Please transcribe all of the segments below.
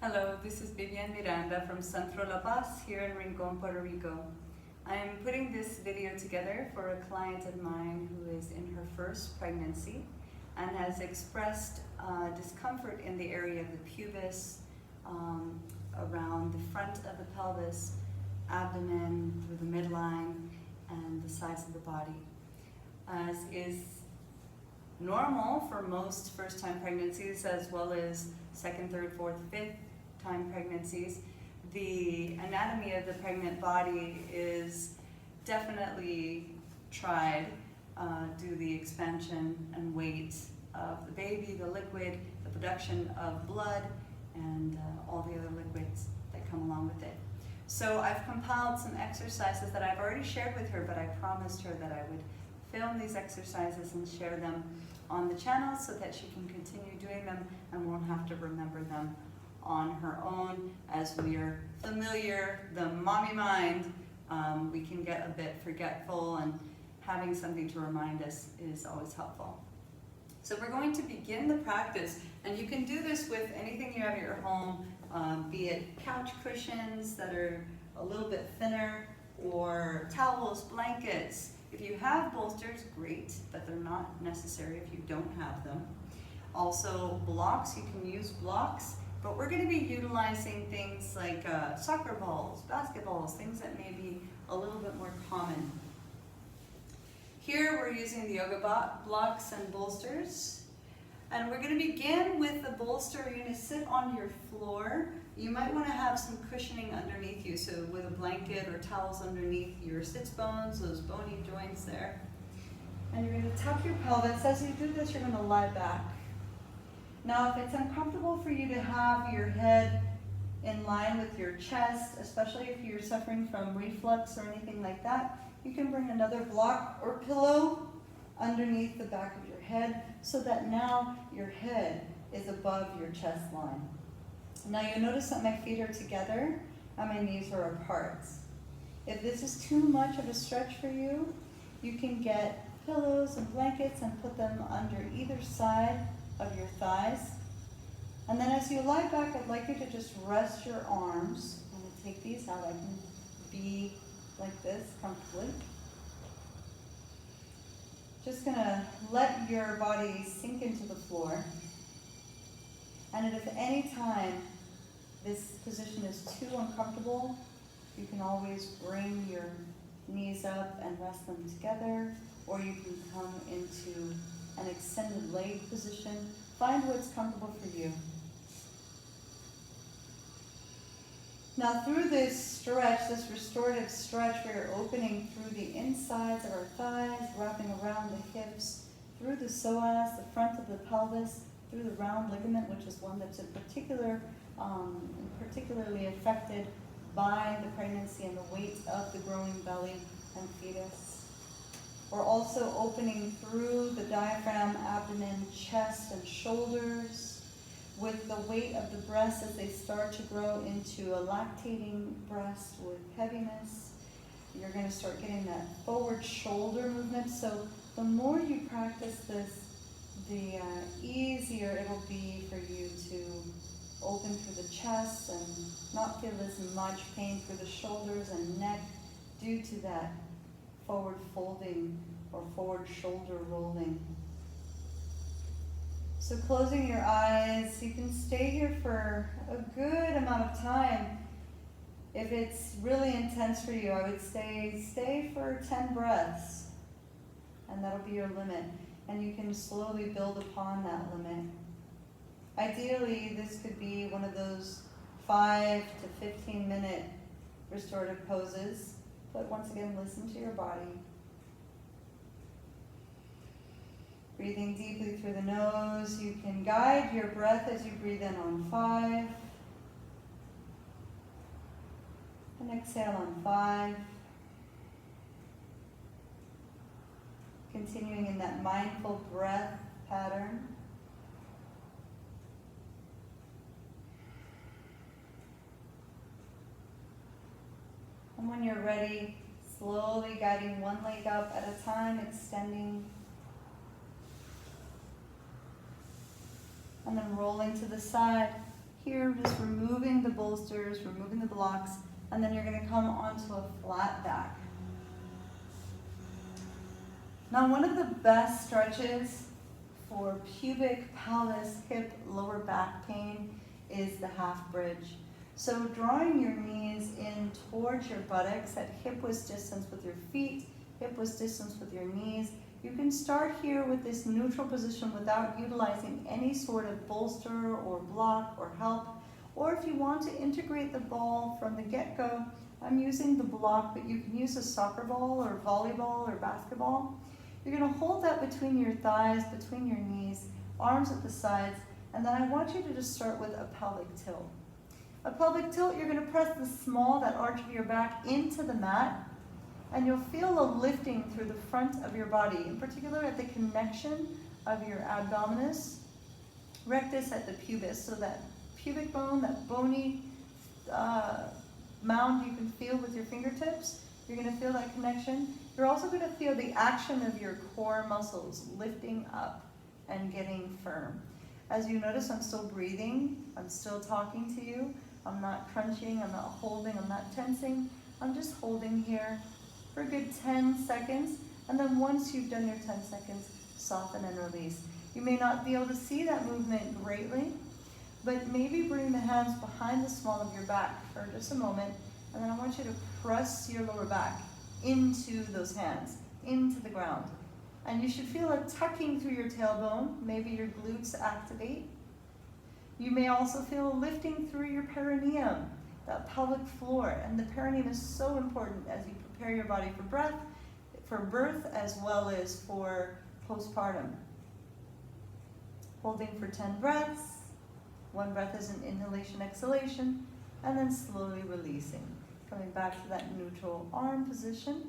Hello, this is Vivian Miranda from Centro La Paz here in Rincon, Puerto Rico. I'm putting this video together for a client of mine who is in her first pregnancy and has expressed discomfort in the area of the pubis, around the front of the pelvis, abdomen, through the midline, and the sides of the body. As is normal for most first-time pregnancies, as well as second, third, fourth, fifth time pregnancies, the anatomy of the pregnant body is definitely tried due to the expansion and weight of the baby, the liquid, the production of blood, and all the other liquids that come along with it. So I've compiled some exercises that I've already shared with her, but I promised her that I would film these exercises and share them on the channel so that she can continue doing them and won't have to remember them on her own. As we are familiar, the mommy mind, we can get a bit forgetful, and having something to remind us is always helpful. So we're going to begin the practice, and you can do this with anything you have at your home, be it couch cushions that are a little bit thinner, or towels, blankets. If you have bolsters, great, but they're not necessary if you don't have them. Also blocks, you can use blocks, but we're going to be utilizing things like soccer balls, basketballs, things that may be a little bit more common. Here we're using the yoga blocks and bolsters, and we're going to begin with the bolster. You're going to sit on your floor. You might want to have some cushioning underneath you, so with a blanket or towels underneath your sits bones, those bony joints there. And you're going to tuck your pelvis. As you do this, you're going to lie back. Now, if it's uncomfortable for you to have your head in line with your chest, especially if you're suffering from reflux or anything like that, you can bring another block or pillow underneath the back of your head so that now your head is above your chest line. Now you'll notice that my feet are together and my knees are apart. If this is too much of a stretch for you, you can get pillows and blankets and put them under either side of your thighs. And then as you lie back, I'd like you to just rest your arms. I'm going to take these out. I can be like this comfortably. Just going to let your body sink into the floor. And if at any time this position is too uncomfortable, you can always bring your knees up and rest them together, or you can come into an extended leg position. Find what's comfortable for you. Now through this stretch, this restorative stretch, we are opening through the insides of our thighs, wrapping around the hips, through the psoas, the front of the pelvis, through the round ligament, which is one that's particularly affected by the pregnancy and the weight of the growing belly and fetus. We're also opening through the diaphragm, abdomen, chest, and shoulders with the weight of the breasts as they start to grow into a lactating breast with heaviness. You're going to start getting that forward shoulder movement. So the more you practice this, the easier it'll be for you to open through the chest and not feel as much pain through the shoulders and neck due to that forward folding or forward shoulder rolling. So closing your eyes, you can stay here for a good amount of time. If it's really intense for you, I would say stay for 10 breaths, and that'll be your limit. And you can slowly build upon that limit. Ideally, this could be one of those 5 to 15 minute restorative poses. But once again, listen to your body. Breathing deeply through the nose. You can guide your breath as you breathe in on 5. And exhale on 5. Continuing in that mindful breath pattern. And when you're ready, slowly guiding one leg up at a time, extending. And then rolling to the side. Here, just removing the bolsters, removing the blocks, and then you're going to come onto a flat back. Now, one of the best stretches for pubic, pelvis, hip, lower back pain is the half bridge. So drawing your knees in towards your buttocks at hip-width distance with your feet, hip-width distance with your knees. You can start here with this neutral position without utilizing any sort of bolster or block or help. Or if you want to integrate the ball from the get-go, I'm using the block, but you can use a soccer ball or volleyball or basketball. You're going to hold that between your thighs, between your knees, arms at the sides, and then I want you to just start with a pelvic tilt. A pelvic tilt, you're going to press the small, that arch of your back, into the mat, and you'll feel a lifting through the front of your body, in particular at the connection of your abdominis, rectus at the pubis, so that pubic bone, that bony mound you can feel with your fingertips. You're going to feel that connection. You're also going to feel the action of your core muscles lifting up and getting firm. As you notice, I'm still breathing. I'm still talking to you. I'm not crunching. I'm not holding. I'm not tensing. I'm just holding here for a good 10 seconds. And then once you've done your 10 seconds, soften and release. You may not be able to see that movement greatly, but maybe bring the hands behind the small of your back for just a moment. And then I want you to press your lower back into those hands, into the ground. And you should feel a tucking through your tailbone. Maybe your glutes activate. You may also feel a lifting through your perineum, that pelvic floor. And the perineum is so important as you prepare your body for birth as well as for postpartum. Holding for 10 breaths. 1 breath is an inhalation, exhalation, and then slowly releasing. Coming back to that neutral arm position.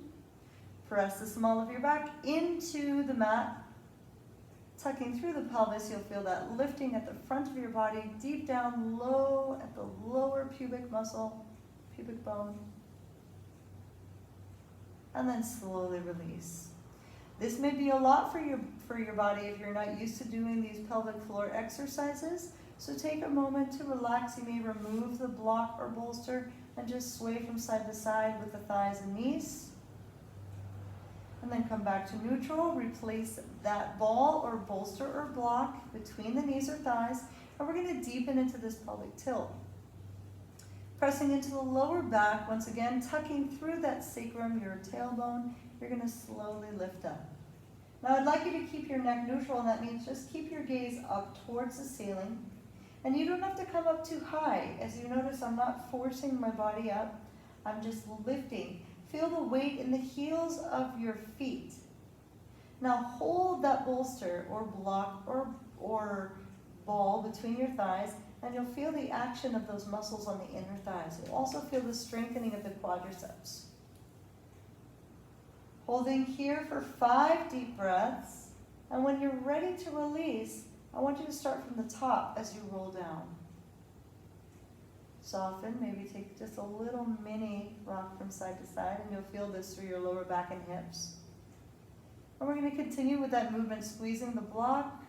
Press the small of your back into the mat. Tucking through the pelvis, you'll feel that lifting at the front of your body, deep down low at the lower pubic muscle, pubic bone. And then slowly release. This may be a lot for your body if you're not used to doing these pelvic floor exercises. So take a moment to relax. You may remove the block or bolster and just sway from side to side with the thighs and knees. And then come back to neutral. Replace that ball or bolster or block between the knees or thighs. And we're going to deepen into this pelvic tilt. Pressing into the lower back, once again, tucking through that sacrum, your tailbone, you're going to slowly lift up. Now I'd like you to keep your neck neutral, and that means just keep your gaze up towards the ceiling. And you don't have to come up too high. As you notice, I'm not forcing my body up. I'm just lifting. Feel the weight in the heels of your feet. Now hold that bolster or block or ball between your thighs, and you'll feel the action of those muscles on the inner thighs. You'll also feel the strengthening of the quadriceps. Holding here for 5 deep breaths, and when you're ready to release, I want you to start from the top as you roll down. Soften, maybe take just a little mini rock from side to side, and you'll feel this through your lower back and hips. And we're going to continue with that movement, squeezing the block,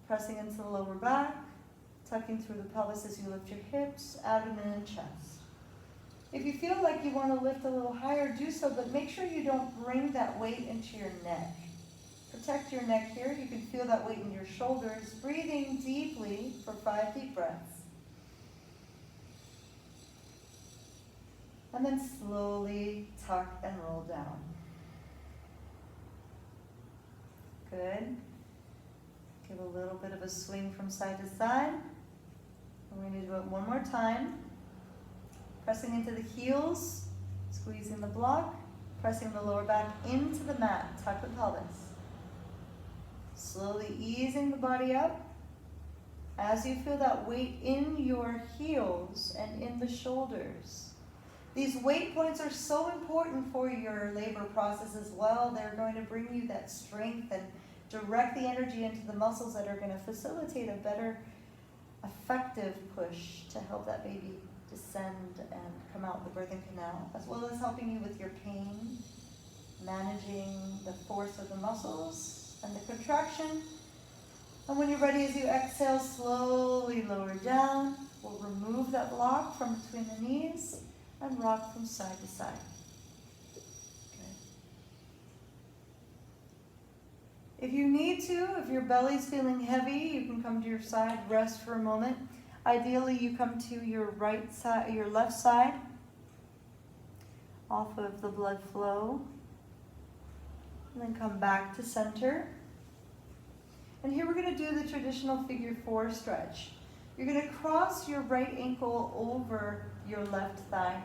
pressing into the lower back, tucking through the pelvis as you lift your hips, abdomen, and chest. If you feel like you want to lift a little higher, do so, but make sure you don't bring that weight into your neck. Protect your neck here. You can feel that weight in your shoulders. Breathing deeply for 5 deep breaths. And then slowly tuck and roll down. Good. Give a little bit of a swing from side to side. We're going to do it one more time. Pressing into the heels, squeezing the block, pressing the lower back into the mat. Tuck the pelvis. Slowly easing the body up. As you feel that weight in your heels and in the shoulders. These weight points are so important for your labor process as well. They're going to bring you that strength and direct the energy into the muscles that are going to facilitate a better, effective push to help that baby descend and come out the birthing canal, as well as helping you with your pain, managing the force of the muscles and the contraction. And when you're ready, as you exhale, slowly slowly lower down. We'll remove that block from between the knees and rock from side to side. Okay. If you need to, if your belly's feeling heavy, you can come to your side, rest for a moment. Ideally, you come to your right side, your left side, off of the blood flow, and then come back to center. And here we're going to do the traditional figure 4 stretch. You're going to cross your right ankle over your left thigh.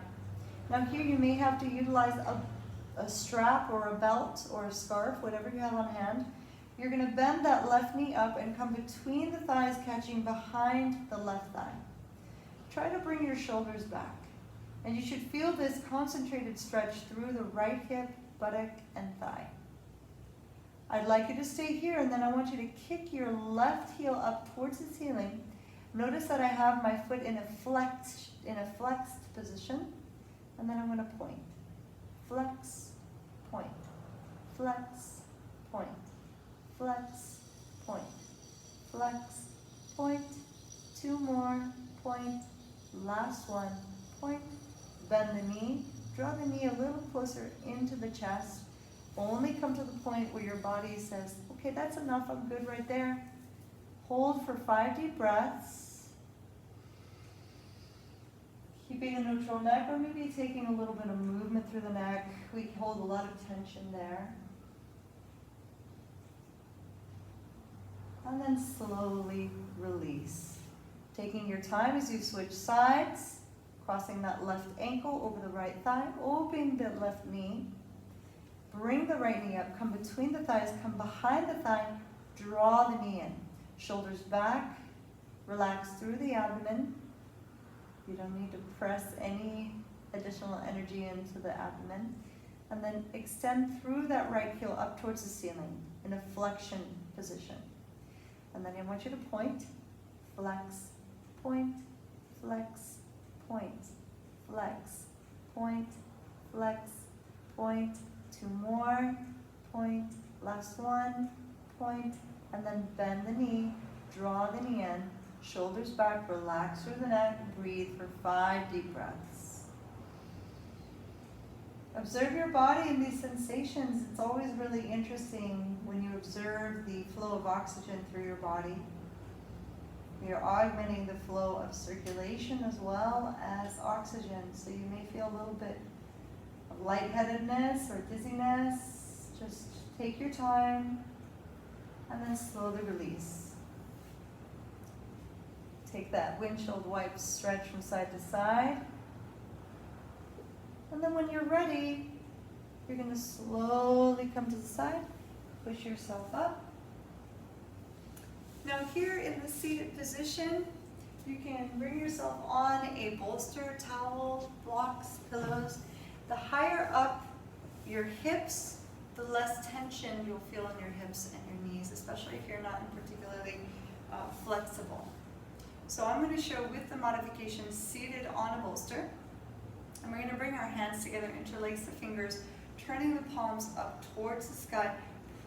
Now here you may have to utilize a strap or a belt or a scarf, whatever you have on hand. You're going to bend that left knee up and come between the thighs, catching behind the left thigh. Try to bring your shoulders back. And you should feel this concentrated stretch through the right hip, buttock, and thigh. I'd like you to stay here, and then I want you to kick your left heel up towards the ceiling. Notice that I have my foot in a flexed position, and then I'm going to point. Flex, point. Flex, point. Flex, point. Flex, point. 2 more, point. Last one, point. Bend the knee. Draw the knee a little closer into the chest. Only come to the point where your body says, okay, that's enough, I'm good right there. Hold for 5 deep breaths. Keeping a neutral neck, or maybe taking a little bit of movement through the neck. We hold a lot of tension there. And then slowly release. Taking your time as you switch sides, crossing that left ankle over the right thigh, opening the left knee. Bring the right knee up, come between the thighs, come behind the thigh, draw the knee in. Shoulders back, relax through the abdomen. You don't need to press any additional energy into the abdomen. And then extend through that right heel up towards the ceiling in a flexion position. And then I want you to point, flex, point, flex, point, flex, point, flex, point. 2 more, point, last one, point, and then bend the knee, draw the knee in, shoulders back, relax through the neck, breathe for 5 deep breaths. Observe your body and these sensations. It's always really interesting when you observe the flow of oxygen through your body. You're augmenting the flow of circulation as well as oxygen, so you may feel a little bit of lightheadedness or dizziness. Just take your time and then slowly release. Take that windshield wipe stretch from side to side. And then when you're ready, you're going to slowly come to the side, push yourself up. Now here in the seated position, you can bring yourself on a bolster, towel, blocks, pillows. The higher up your hips, the less tension you'll feel in your hips and your knees, especially if you're not particularly flexible. So I'm going to show with the modification seated on a bolster. And we're going to bring our hands together, interlace the fingers, turning the palms up towards the sky,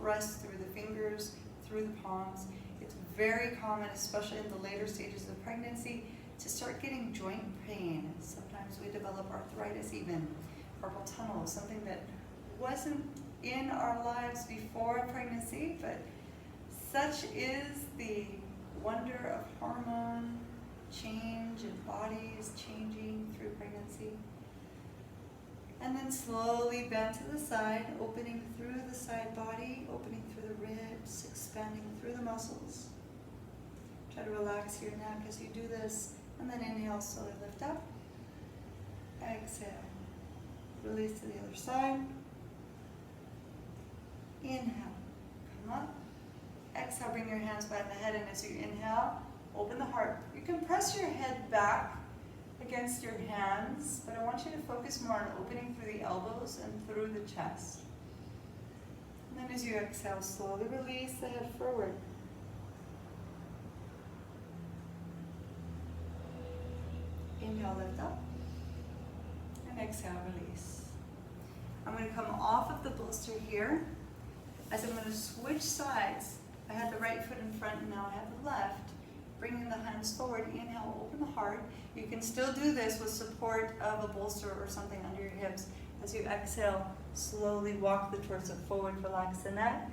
press through the fingers, through the palms. It's very common, especially in the later stages of pregnancy, to start getting joint pain. Sometimes we develop arthritis even, carpal tunnel, something that wasn't in our lives before pregnancy, but such is the wonder of hormone change and bodies changing through pregnancy. And then slowly bend to the side, opening through the side body, opening through the ribs, expanding through the muscles. Try to relax your neck as you do this, and then inhale, slowly lift up. Exhale. Release to the other side. Inhale. Come up. Exhale, bring your hands behind the head, and as you inhale, open the heart. You can press your head back against your hands, but I want you to focus more on opening through the elbows and through the chest. And then as you exhale, slowly release the head forward. Inhale, lift up, and exhale, release. I'm going to come off of the bolster here as I'm going to switch sides. I had the right foot in front and now I have the left, bringing the hands hands forward. Inhale, open the heart. You can still do this with support of a bolster or something under your hips. As you exhale, slowly walk the torso forward, relax the neck.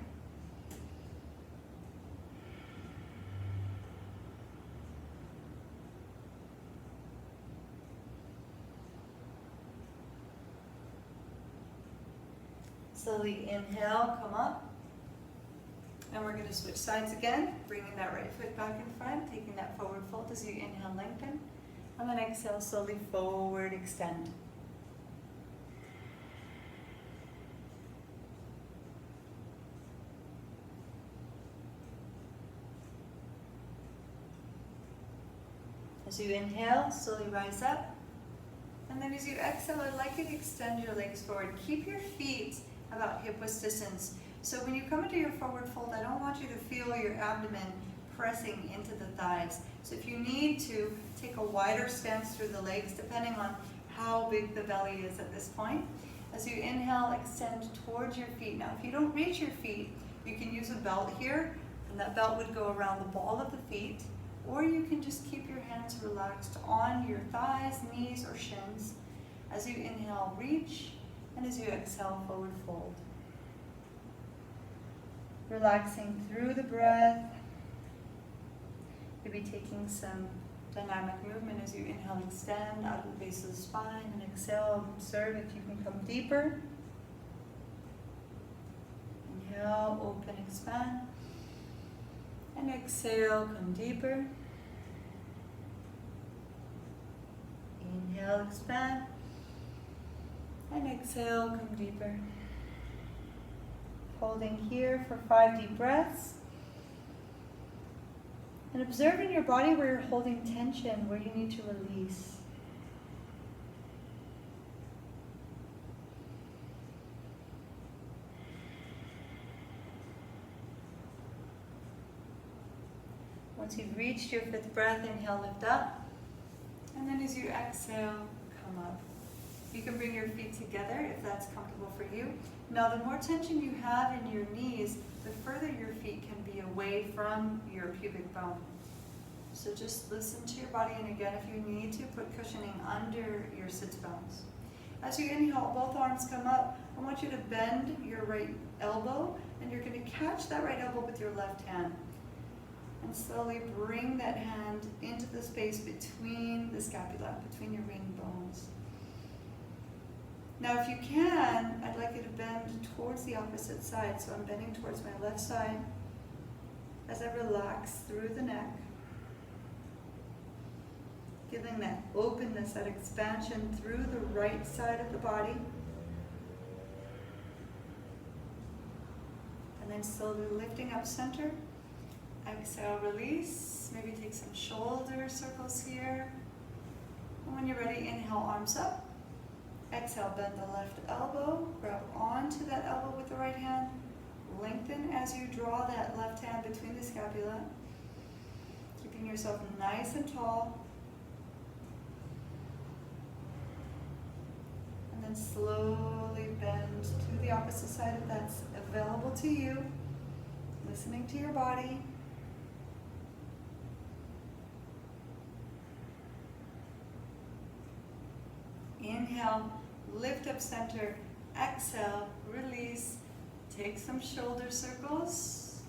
Slowly inhale, come up. And we're going to switch sides again, bringing that right foot back in front, taking that forward fold as you inhale, lengthen. And then exhale, slowly forward, extend. As you inhale, slowly rise up. And then as you exhale, I'd like you to extend your legs forward. Keep your feet about hip-width distance. So when you come into your forward fold, I don't want you to feel your abdomen pressing into the thighs. So if you need to, take a wider stance through the legs, depending on how big the belly is at this point. As you inhale, extend towards your feet. Now, if you don't reach your feet, you can use a belt here, and that belt would go around the ball of the feet, or you can just keep your hands relaxed on your thighs, knees, or shins. As you inhale, reach, and as you exhale, forward fold. Relaxing through the breath. Maybe taking some dynamic movement as you inhale, extend out of the base of the spine, and exhale, observe if you can come deeper. Inhale, open, expand. And exhale, come deeper. Inhale, expand. And exhale, come deeper. Holding here for 5 deep breaths. And observe in your body where you're holding tension, where you need to release. Once you've reached your 5th breath, inhale, lift up. And then as you exhale, come up. You can bring your feet together if that's comfortable for you. Now, the more tension you have in your knees, the further your feet can be away from your pubic bone. So just listen to your body, and again, if you need to, put cushioning under your sits bones. As you inhale, both arms come up. I want you to bend your right elbow, and you're going to catch that right elbow with your left hand. And slowly bring that hand into the space between the scapula, between your ring bones. Now, if you can, I'd like you to bend towards the opposite side. So I'm bending towards my left side as I relax through the neck, giving that openness, that expansion through the right side of the body. And then slowly lifting up center. Exhale, release. Maybe take some shoulder circles here. And when you're ready, inhale, arms up. Exhale, bend the left elbow. Grab onto that elbow with the right hand. Lengthen as you draw that left hand between the scapula. Keeping yourself nice and tall. And then slowly bend to the opposite side if that's available to you. Listening to your body. Inhale, lift up center. Exhale, release. Take some shoulder circles.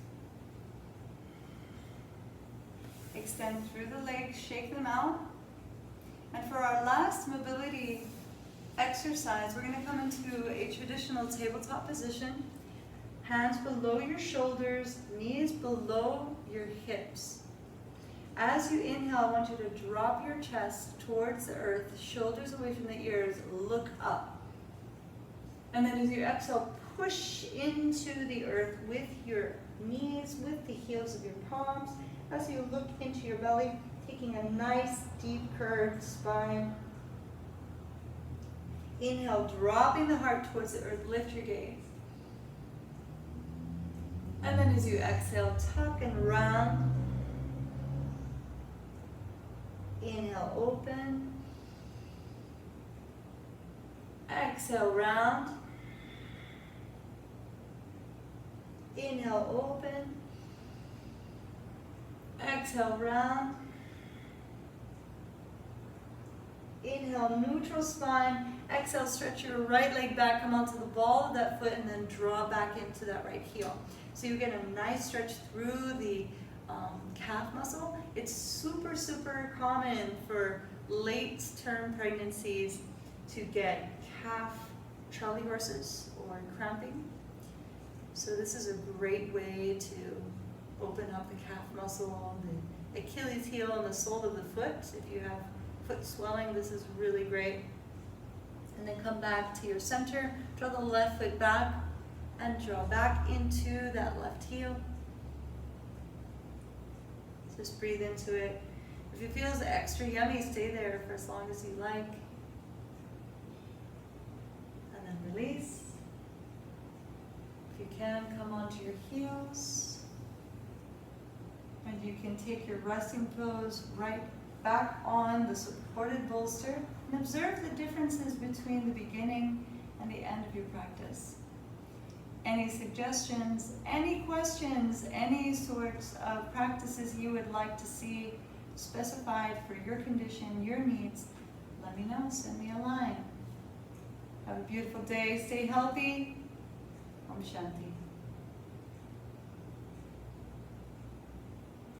Extend through the legs, shake them out. And for our last mobility exercise, we're going to come into a traditional tabletop position. Hands below your shoulders, knees below your hips. As you inhale, I want you to drop your chest towards the earth, shoulders away from the ears, look up. And then as you exhale, push into the earth with your knees, with the heels of your palms. As you look into your belly, taking a nice deep curved spine. Inhale, dropping the heart towards the earth, lift your gaze. And then as you exhale, tuck and round. Inhale, open. Exhale, round. Inhale, open. Exhale, round. Inhale, neutral spine. Exhale, stretch your right leg back, come onto the ball of that foot, and then draw back into that right heel. So you get a nice stretch through the calf muscle. It's super, super common for late-term pregnancies to get calf Charlie horses or cramping. So this is a great way to open up the calf muscle, the Achilles heel, and the sole of the foot. If you have foot swelling, this is really great. And then come back to your center, draw the left foot back, and draw back into that left heel. Just breathe into it. If it feels extra yummy, stay there for as long as you like. And then release. If you can, come onto your heels. And you can take your resting pose right back on the supported bolster and observe the differences between the beginning and the end of your practice. Any suggestions, any questions, any sorts of practices you would like to see specified for your condition, your needs, let me know, send me a line. Have a beautiful day, stay healthy. Om Shanti.